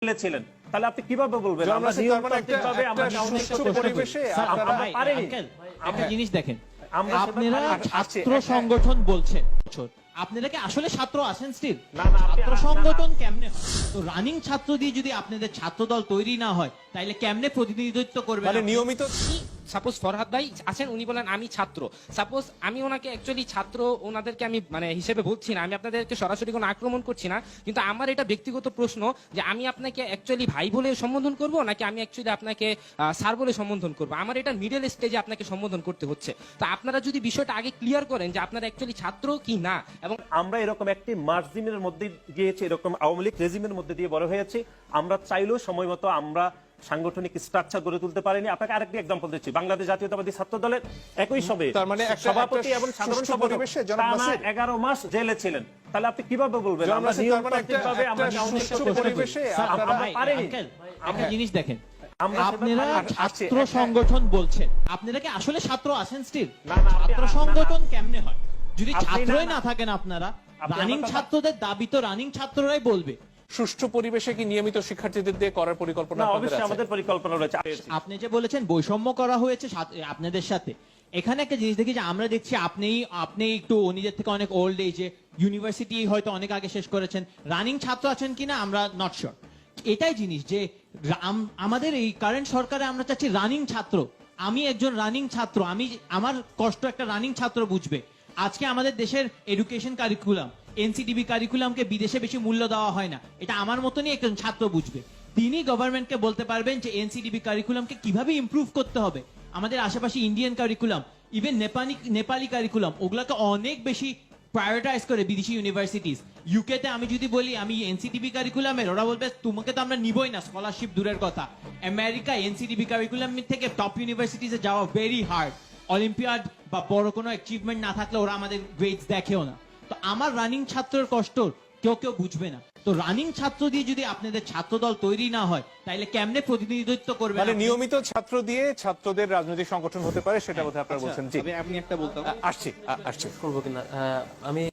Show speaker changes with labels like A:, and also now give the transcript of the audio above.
A: ছিলেন, তাহলে আপনি কিভাবে বলবেন আমরা নিয়মতান্ত্রিকভাবে আমরা পরিবেশে
B: একটা জিনিস দেখেন,
A: আমরা
B: আপনারা ছাত্র সংগঠন বলছেন, আপনারা কি আসলে ছাত্র আছেন স্টিল?
A: না, না,
B: ছাত্র সংগঠন কেমনে হয়? তো রানিং ছাত্র দিয়ে যদি আপনাদের ছাত্র দল তৈরি না হয়, তাইলে কেমনে প্রতিনিধিত্ব করবে?
C: মানে নিয়মিত
D: সাপোজ ফরহাদ ভাই আছেন, উনি বলেন আমি ছাত্র, সাপোজ আমি ওনাকে অ্যাকচুয়ালি ছাত্র ওনাদেরকে আমি মানে হিসেবে বলছি না, আমি আপনাদেরকে সরাসরি কোনো আক্রমণ করছি না, কিন্তু আমার এটা ব্যক্তিগত প্রশ্ন যে আমি আপনাকে অ্যাকচুয়ালি ভাই বলে সম্বোধন করব নাকি আমি অ্যাকচুয়ালি আপনাকে স্যার বলে সম্বোধন করব? আমার এটা মিডল স্টেজে আপনাকে সম্বোধন করতে হচ্ছে। তো আপনারা যদি বিষয়টা আগে ক্লিয়ার করেন যে আপনারা অ্যাকচুয়ালি ছাত্র কি না, এবং
A: আমরা এরকম একটি মার্জিমের মধ্যে গিয়েছি, এরকম আওয়ামী লীগ রেজিমের মধ্যে দিয়ে বড় হয়েছি। আমরা চাইলেও সময় মতো আমরা সাংগঠনিক স্ট্রাকচার গড়ে তুলতে পারিনি। আপনাকে আরেকটি এক্সাম্পল দিচ্ছি, বাংলাদেশ জাতীয়তাবাদী ছাত্র দলের একই সবে
C: তার মানে
A: সভাপতি এবং সাধারণ সম্পাদক 11 মাস জেলে ছিলেন, তাহলে আপনি কিভাবে বলবেন আমরা নিয়মতান্ত্রিকভাবে আমরা পরিবেশে
B: একটা জিনিস দেখেন,
A: আমরা
B: আপনারা ছাত্র সংগঠন বলছেন, আপনারা কি আসলে ছাত্র আছেন স্টিল?
A: না, না,
B: ছাত্র সংগঠন কেমনে হয়? যদি
A: আপনি
B: ছাত্রই
A: না-
B: না থাকেন আপনারা,
A: আপনি
B: রানিং
A: আমার কথা-
B: ছাত্রদের দাবি তো রানিং ছাত্ররাই বলবে।
C: সুষ্ঠু পরিবেশে কি নিয়মিত শিক্ষার্থীদের দিয়ে করার পরিকল্পনা
A: না,
C: আপনাদের
A: অবশ্যই
C: আছে?
A: আমাদের পরিকল্পনা রয়েছে।
B: আপনি যে বলেছেন বৈষম্য করা হয়েছে আপনাদের সাথে, এখানে একটা জিনিস দেখি যে আমরা দেখছি আপনি একটু নিজের থেকে অনেক ওল্ড এজে, ইউনিভার্সিটি হয়তো অনেক আগে শেষ করেছেন, রানিং ছাত্র আছেন কিনা আমরা নট শিওর। এটাই জিনিস যে আমাদের এই কারেন্ট সরকারে আমরা চাচ্ছি রানিং ছাত্র। আমি একজন রানিং ছাত্র, আমার কষ্ট একটা রানিং ছাত্র বুঝবে। আজকে আমাদের দেশের এডুকেশন কারিকুলাম, এনসিটিবি কারিকুলামকে বিদেশে বেশি মূল্য দেওয়া হয় না, এটা আমার মতনই একজন ছাত্র বুঝবে। তিনি গভর্নমেন্টকে বলতে পারবেন যে এনসিটিবি কারিকুলামকে কিভাবে ইমপ্রুভ করতে হবে। আমাদের আশেপাশে Indian curriculum, even Nepali curriculum, ওগুলাকে অনেক বেশি প্রায়োরিটাইজ করে বিদেশি ইউনিভার্সিটিজ। ইউকেতে আমি যদি বলি আমি এনসিটিবি কারিকুলামের, ওরা বলবে তোমাকে তো আমরা নিবই না, স্কলারশিপ দূরের কথা। আমেরিকা এনসিটিবি কারিকুলাম থেকে টপ ইউনিভার্সিটিজে যাওয়া ভেরি হার্ড। অলিম্পিয়াড বা বড় কোনো অ্যাচিভমেন্ট না থাকলে ওরা আমাদের গ্রেডস দেখেও না। তো আমার রানিং ছাত্রের কষ্ট কেউ বুঝবে না। তো রানিং ছাত্র দিয়ে যদি আপনাদের ছাত্র দল তৈরি না হয়, তাইলে কেমনে প্রতিনিধিত্ব করবে?
C: মানে নিয়মিত ছাত্র দিয়ে ছাত্রদের রাজনৈতিক সংগঠন হতে পারে, সেটা বোধহয় আপনারা বলছেন। জি,
E: আমি একটা বলতাম,
C: আসছি
E: করবো কিনা আমি